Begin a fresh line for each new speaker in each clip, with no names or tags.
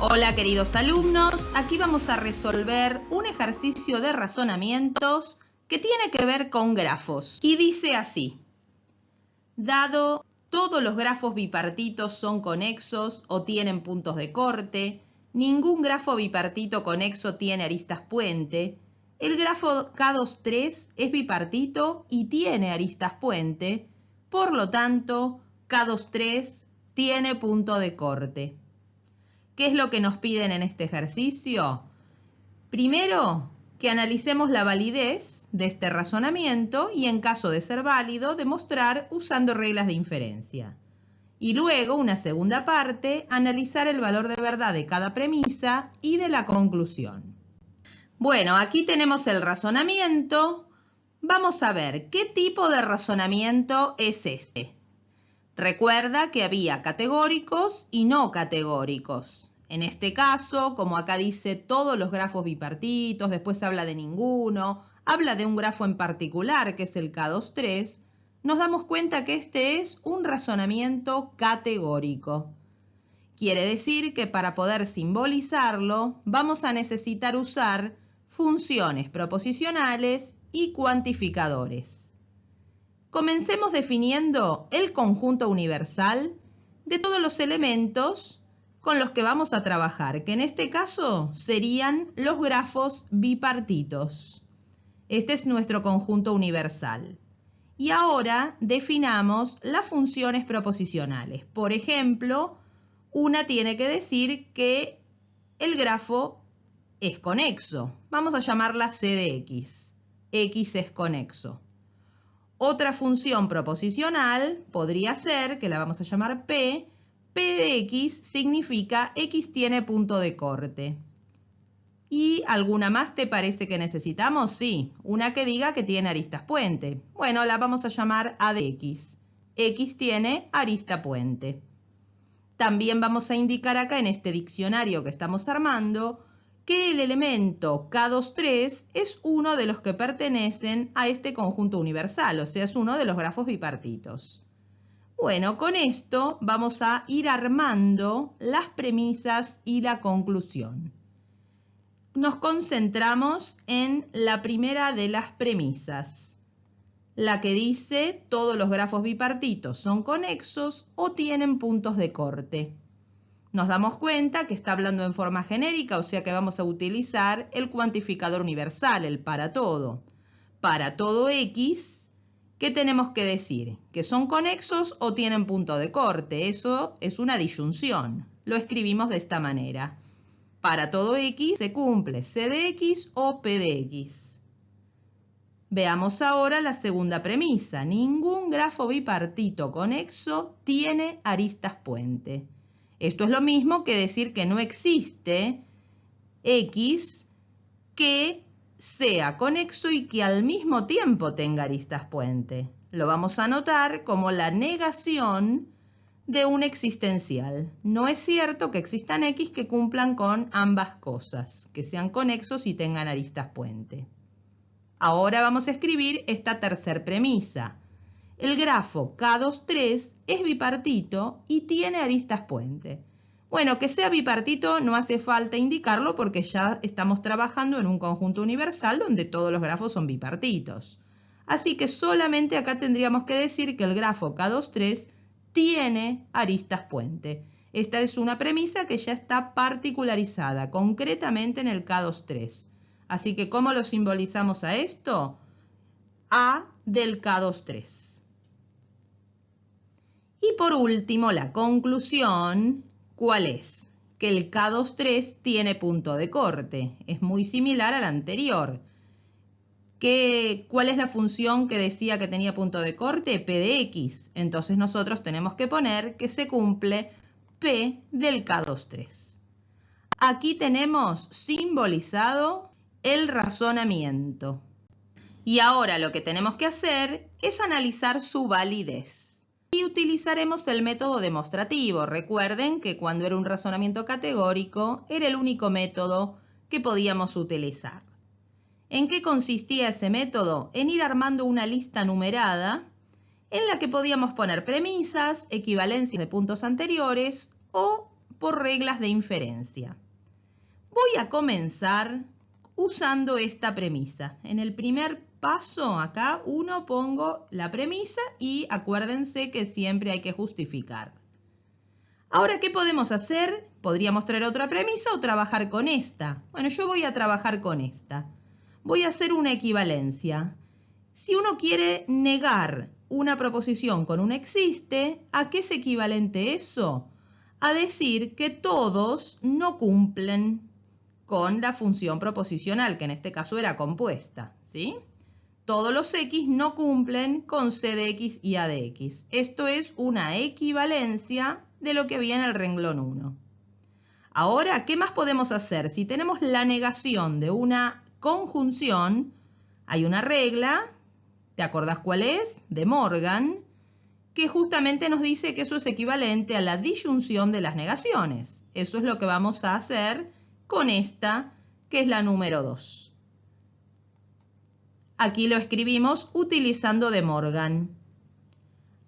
Hola queridos alumnos, aquí vamos a resolver un ejercicio de razonamientos que tiene que ver con grafos y dice así: dado todos los grafos bipartitos son conexos o tienen puntos de corte, ningún grafo bipartito conexo tiene aristas puente, el grafo K23 es bipartito y tiene aristas puente, por lo tanto K23 tiene punto de corte. ¿Qué es lo que nos piden en este ejercicio? Primero, que analicemos la validez de este razonamiento y, en caso de ser válido, demostrar usando reglas de inferencia. Y luego, una segunda parte, analizar el valor de verdad de cada premisa y de la conclusión. Bueno, aquí tenemos el razonamiento. Vamos a ver qué tipo de razonamiento es este. Recuerda que había categóricos y no categóricos. En este caso, como acá dice todos los grafos bipartitos, después habla de ninguno, habla de un grafo en particular que es el K23, nos damos cuenta que este es un razonamiento categórico. Quiere decir que para poder simbolizarlo vamos a necesitar usar funciones proposicionales y cuantificadores. Comencemos definiendo el conjunto universal de todos los elementos con los que vamos a trabajar, que en este caso serían los grafos bipartitos. Este es nuestro conjunto universal. Y ahora definamos las funciones proposicionales. Por ejemplo, una tiene que decir que el grafo es conexo. Vamos a llamarla C de X. X es conexo. Otra función proposicional podría ser, que la vamos a llamar P. P de X significa X tiene punto de corte. ¿Y alguna más te parece que necesitamos? Sí, una que diga que tiene aristas puente. Bueno, la vamos a llamar A de X. X tiene arista puente. También vamos a indicar acá en este diccionario que estamos armando que el elemento K23 es uno de los que pertenecen a este conjunto universal, o sea, es uno de los grafos bipartitos. Bueno, con esto vamos a ir armando las premisas y la conclusión. Nos concentramos en la primera de las premisas, la que dice todos los grafos bipartitos son conexos o tienen puntos de corte. Nos damos cuenta que está hablando en forma genérica, o sea que vamos a utilizar el cuantificador universal, el para todo. Para todo X, ¿qué tenemos que decir? Que son conexos o tienen punto de corte. Eso es una disyunción. Lo escribimos de esta manera. Para todo X se cumple C de X o P de X. Veamos ahora la segunda premisa. Ningún grafo bipartito conexo tiene aristas puente. Esto es lo mismo que decir que no existe X que sea conexo y que al mismo tiempo tenga aristas puente. Lo vamos a anotar como la negación de un existencial. No es cierto que existan X que cumplan con ambas cosas, que sean conexos y tengan aristas puente. Ahora vamos a escribir esta tercera premisa. El grafo K23 es bipartito y tiene aristas puente. Bueno, que sea bipartito no hace falta indicarlo porque ya estamos trabajando en un conjunto universal donde todos los grafos son bipartitos. Así que solamente acá tendríamos que decir que el grafo K23 tiene aristas puente. Esta es una premisa que ya está particularizada, concretamente en el K23. Así que, ¿cómo lo simbolizamos a esto? A del K23. Y por último, la conclusión, ¿cuál es? Que el K23 tiene punto de corte. Es muy similar al anterior. ¿Cuál es la función que decía que tenía punto de corte? P de X. Entonces nosotros tenemos que poner que se cumple P del K23. Aquí tenemos simbolizado el razonamiento. Y ahora lo que tenemos que hacer es analizar su validez. Y utilizaremos el método demostrativo. Recuerden que cuando era un razonamiento categórico era el único método que podíamos utilizar. ¿En qué consistía ese método? En ir armando una lista numerada en la que podíamos poner premisas, equivalencias de puntos anteriores o por reglas de inferencia. Voy a comenzar usando esta premisa. En el primer paso, acá, pongo la premisa y acuérdense que siempre hay que justificar. Ahora, ¿qué podemos hacer? Podríamos traer otra premisa o trabajar con esta. Bueno, yo voy a trabajar con esta. Voy a hacer una equivalencia. Si uno quiere negar una proposición con un existe, ¿a qué es equivalente eso? A decir que todos no cumplen con la función proposicional, que en este caso era compuesta, ¿sí? Todos los x no cumplen con c de x y a de x. Esto es una equivalencia de lo que había en el renglón 1. Ahora, ¿qué más podemos hacer? Si tenemos la negación de una conjunción, hay una regla, ¿te acordás cuál es? De Morgan, que justamente nos dice que eso es equivalente a la disyunción de las negaciones. Eso es lo que vamos a hacer con esta, que es la número 2. Aquí lo escribimos utilizando De Morgan.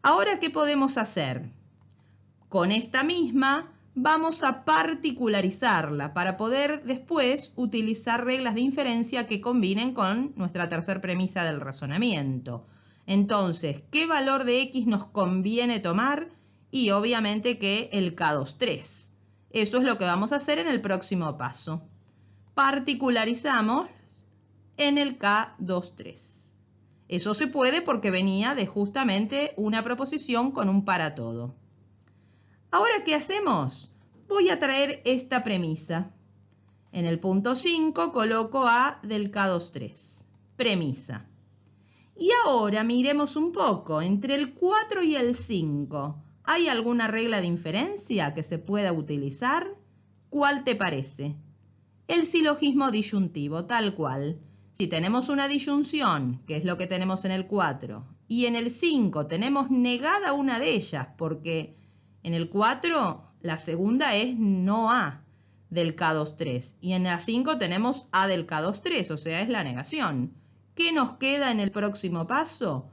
Ahora, ¿qué podemos hacer? Con esta misma vamos a particularizarla para poder después utilizar reglas de inferencia que combinen con nuestra tercera premisa del razonamiento. Entonces, ¿qué valor de x nos conviene tomar? Y obviamente que el K23. Eso es lo que vamos a hacer en el próximo paso. Particularizamos en el K23. Eso se puede porque venía de justamente una proposición con un para todo. Ahora, ¿qué hacemos? Voy a traer esta premisa. En el punto 5 coloco A del K23. Premisa. Y ahora miremos un poco. Entre el 4 y el 5, ¿hay alguna regla de inferencia que se pueda utilizar? ¿Cuál te parece? El silogismo disyuntivo, tal cual. Si tenemos una disyunción, que es lo que tenemos en el 4, y en el 5 tenemos negada una de ellas, porque en el 4 la segunda es no A del K23, y en la 5 tenemos A del K23, o sea, es la negación. ¿Qué nos queda en el próximo paso?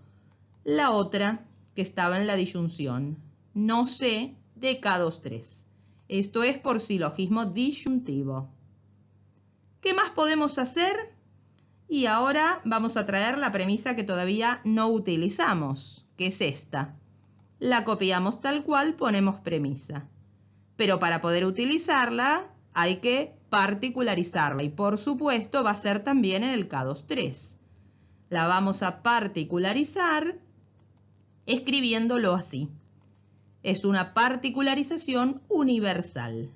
La otra que estaba en la disyunción, no C de K23. Esto es por silogismo disyuntivo. ¿Qué más podemos hacer? Y ahora vamos a traer la premisa que todavía no utilizamos, que es esta. La copiamos tal cual, ponemos premisa. Pero para poder utilizarla hay que particularizarla y por supuesto va a ser también en el K23. La vamos a particularizar escribiéndolo así. Es una particularización universal.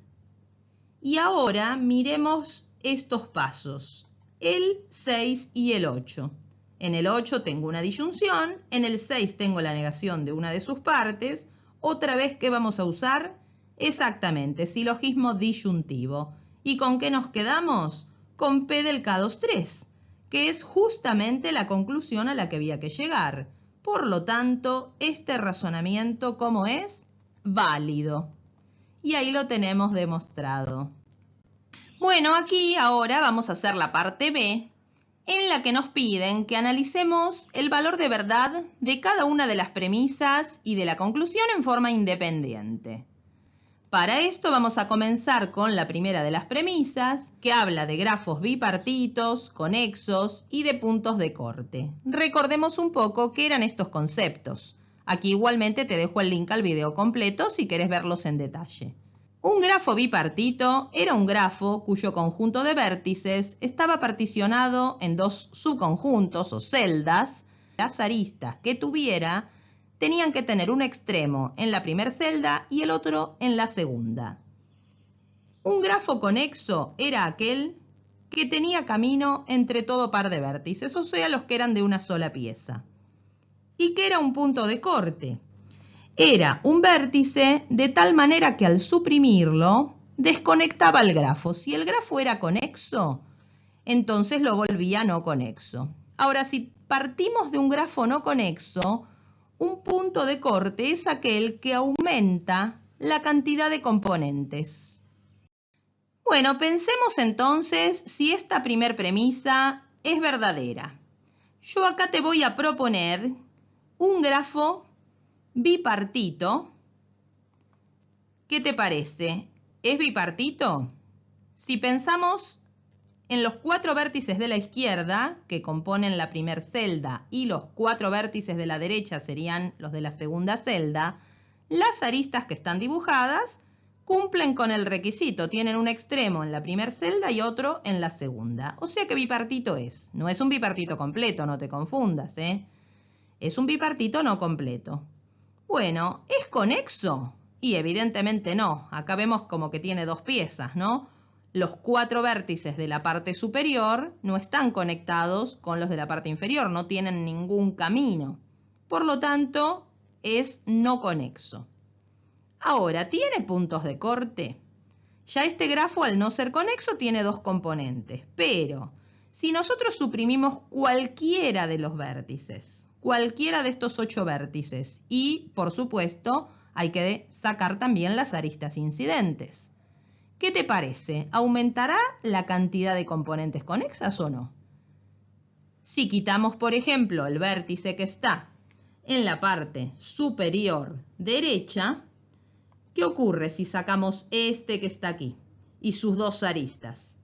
Y ahora miremos estos pasos. El 6 y el 8. En el 8 tengo una disyunción, en el 6 tengo la negación de una de sus partes. Otra vez, ¿qué vamos a usar? Exactamente, silogismo disyuntivo. ¿Y con qué nos quedamos? Con P del K23, que es justamente la conclusión a la que había que llegar. Por lo tanto, este razonamiento, ¿cómo es? Válido. Y ahí lo tenemos demostrado. Bueno, aquí ahora vamos a hacer la parte B, en la que nos piden que analicemos el valor de verdad de cada una de las premisas y de la conclusión en forma independiente. Para esto vamos a comenzar con la primera de las premisas, que habla de grafos bipartitos, conexos y de puntos de corte. Recordemos un poco qué eran estos conceptos. Aquí igualmente te dejo el link al video completo si querés verlos en detalle. Un grafo bipartito era un grafo cuyo conjunto de vértices estaba particionado en dos subconjuntos o celdas. Las aristas que tuviera tenían que tener un extremo en la primera celda y el otro en la segunda. Un grafo conexo era aquel que tenía camino entre todo par de vértices, o sea, los que eran de una sola pieza. ¿Y qué era un punto de corte? Era un vértice de tal manera que al suprimirlo desconectaba el grafo. Si el grafo era conexo, entonces lo volvía no conexo. Ahora, si partimos de un grafo no conexo, un punto de corte es aquel que aumenta la cantidad de componentes. Bueno, pensemos entonces si esta primer premisa es verdadera. Yo acá te voy a proponer un grafo bipartito. ¿Qué te parece? ¿Es bipartito? Si pensamos en los 4 vértices de la izquierda, que componen la primera celda, y los 4 vértices de la derecha serían los de la segunda celda, las aristas que están dibujadas cumplen con el requisito. Tienen un extremo en la primera celda y otro en la segunda. O sea que bipartito es. No es un bipartito completo, no te confundas, ¿eh? Es un bipartito no completo. Bueno, ¿es conexo? Y evidentemente no. Acá vemos como que tiene 2 piezas, ¿no? Los 4 vértices de la parte superior no están conectados con los de la parte inferior, no tienen ningún camino. Por lo tanto, es no conexo. Ahora, ¿tiene puntos de corte? Ya este grafo, al no ser conexo, tiene 2 componentes. Pero, si nosotros suprimimos cualquiera de los vértices, cualquiera de estos 8 vértices, y, por supuesto, hay que sacar también las aristas incidentes. ¿Qué te parece? ¿Aumentará la cantidad de componentes conexas o no? Si quitamos, por ejemplo, el vértice que está en la parte superior derecha, ¿qué ocurre si sacamos este que está aquí y sus 2 aristas?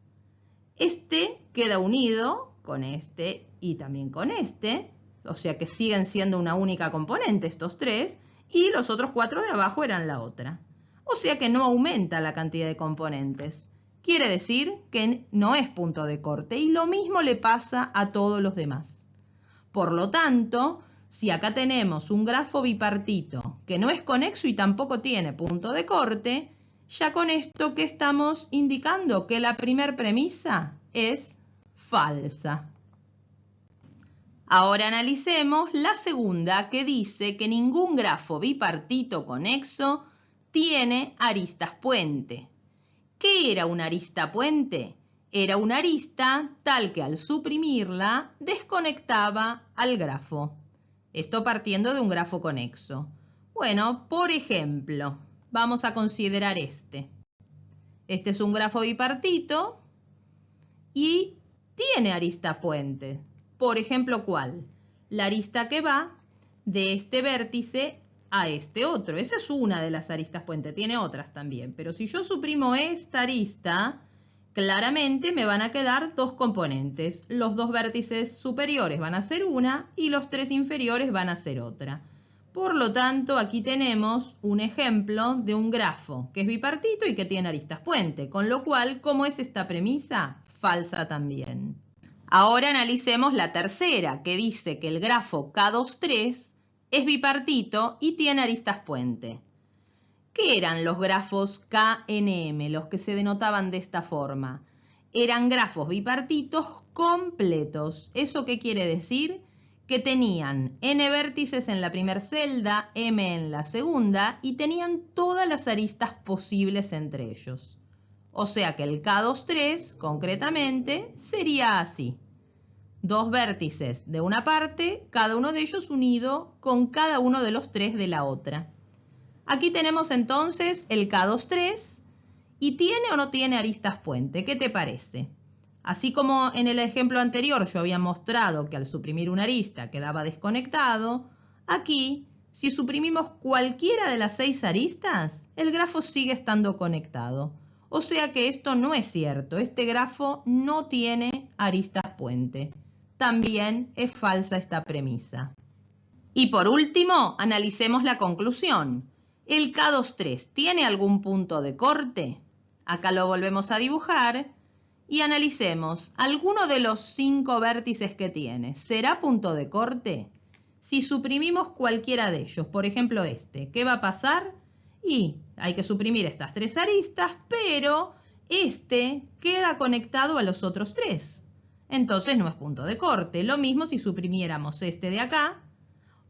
Este queda unido con este y también con este, o sea que siguen siendo una única componente estos 3, y los otros 4 de abajo eran la otra. O sea que no aumenta la cantidad de componentes. Quiere decir que no es punto de corte y lo mismo le pasa a todos los demás. Por lo tanto, si acá tenemos un grafo bipartito que no es conexo y tampoco tiene punto de corte, ya con esto, ¿qué estamos indicando? Que la primera premisa es falsa. Ahora analicemos la segunda, que dice que ningún grafo bipartito conexo tiene aristas puente. ¿Qué era una arista puente? Era una arista tal que al suprimirla desconectaba al grafo. Esto partiendo de un grafo conexo. Bueno, por ejemplo, vamos a considerar este. Este es un grafo bipartito y tiene arista puente. Por ejemplo, ¿cuál? La arista que va de este vértice a este otro. Esa es una de las aristas puente, tiene otras también. Pero si yo suprimo esta arista, claramente me van a quedar 2 componentes. Los 2 vértices superiores van a ser una y los 3 inferiores van a ser otra. Por lo tanto, aquí tenemos un ejemplo de un grafo que es bipartito y que tiene aristas puente. Con lo cual, ¿cómo es esta premisa? Falsa también. Ahora analicemos la tercera, que dice que el grafo K23 es bipartito y tiene aristas puente. ¿Qué eran los grafos KNM, los que se denotaban de esta forma? Eran grafos bipartitos completos. ¿Eso qué quiere decir? Que tenían n vértices en la primera celda, m en la segunda y tenían todas las aristas posibles entre ellos. O sea que el K23, concretamente, sería así. 2 vértices de una parte, cada uno de ellos unido con cada uno de los 3 de la otra. Aquí tenemos entonces el K23 y ¿tiene o no tiene aristas puente? ¿Qué te parece? Así como en el ejemplo anterior yo había mostrado que al suprimir una arista quedaba desconectado, aquí, si suprimimos cualquiera de las 6 aristas, el grafo sigue estando conectado. O sea que esto no es cierto, este grafo no tiene aristas puente. También es falsa esta premisa. Y por último, analicemos la conclusión. ¿El K23 tiene algún punto de corte? Acá lo volvemos a dibujar y analicemos. ¿Alguno de los 5 vértices que tiene será punto de corte? Si suprimimos cualquiera de ellos, por ejemplo este, ¿qué va a pasar? Y hay que suprimir estas 3 aristas, pero este queda conectado a los otros 3. Entonces no es punto de corte. Lo mismo si suprimiéramos este de acá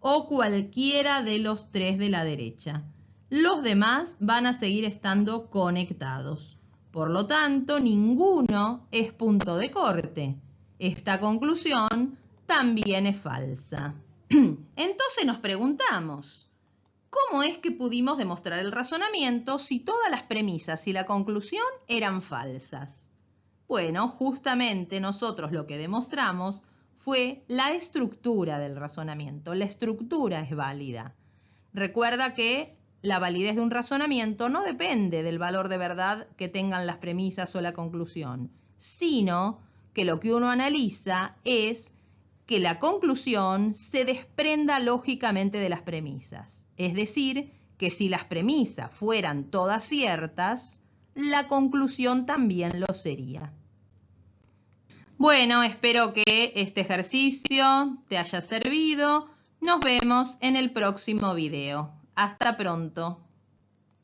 o cualquiera de los 3 de la derecha. Los demás van a seguir estando conectados. Por lo tanto, ninguno es punto de corte. Esta conclusión también es falsa. Entonces nos preguntamos, ¿cómo es que pudimos demostrar el razonamiento si todas las premisas y la conclusión eran falsas? Bueno, justamente nosotros lo que demostramos fue la estructura del razonamiento. La estructura es válida. Recuerda que la validez de un razonamiento no depende del valor de verdad que tengan las premisas o la conclusión, sino que lo que uno analiza es que la conclusión se desprenda lógicamente de las premisas. Es decir, que si las premisas fueran todas ciertas, la conclusión también lo sería. Bueno, espero que este ejercicio te haya servido. Nos vemos en el próximo video. Hasta pronto.